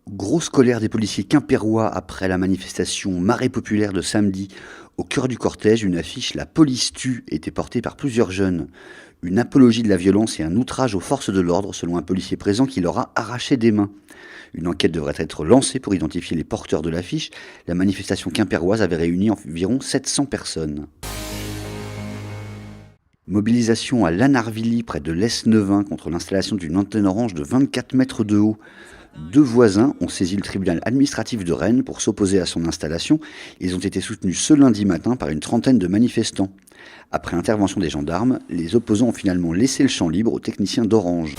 Grosse colère des policiers quimpérois après la manifestation Marée populaire de samedi. Au cœur du cortège, une affiche « La police tue » était portée par plusieurs jeunes. Une apologie de la violence et un outrage aux forces de l'ordre, selon un policier présent qui leur a arraché des mains. Une enquête devrait être lancée pour identifier les porteurs de l'affiche. La manifestation quimpéroise avait réuni environ 700 personnes. Mobilisation à Lanarvilly, près de l'Esnevin, contre l'installation d'une antenne orange de 24 mètres de haut. Deux voisins ont saisi le tribunal administratif de Rennes pour s'opposer à son installation. Ils ont été soutenus ce lundi matin par une trentaine de manifestants. Après intervention des gendarmes, les opposants ont finalement laissé le champ libre aux techniciens d'Orange.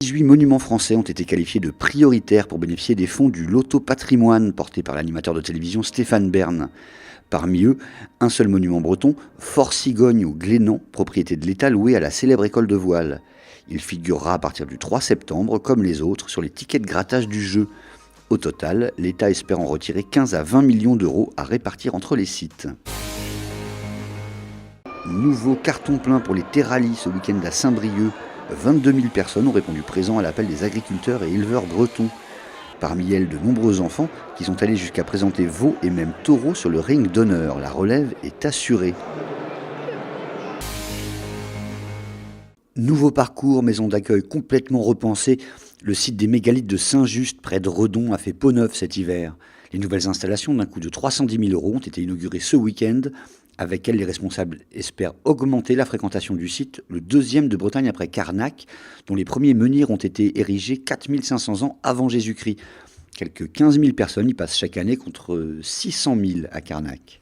18 monuments français ont été qualifiés de prioritaires pour bénéficier des fonds du Loto Patrimoine porté par l'animateur de télévision Stéphane Bern. Parmi eux, un seul monument breton, Fort Cigogne au Glénan, propriété de l'État loué à la célèbre école de voile. Il figurera à partir du 3 septembre, comme les autres, sur les tickets de grattage du jeu. Au total, l'État espère en retirer 15 à 20 millions d'euros à répartir entre les sites. Nouveau carton plein pour les Terralies ce week-end à Saint-Brieuc. 22 000 personnes ont répondu présent à l'appel des agriculteurs et éleveurs bretons. Parmi elles, de nombreux enfants qui sont allés jusqu'à présenter veaux et même taureaux sur le ring d'honneur. La relève est assurée. Nouveau parcours, maison d'accueil complètement repensée. Le site des mégalithes de Saint-Just, près de Redon, a fait peau neuve cet hiver. Les nouvelles installations d'un coût de 310 000 € ont été inaugurées ce week-end. Avec elles, les responsables espèrent augmenter la fréquentation du site, le deuxième de Bretagne après Carnac, dont les premiers menhirs ont été érigés 4500 ans avant Jésus-Christ. Quelques 15 000 personnes y passent chaque année contre 600 000 à Carnac.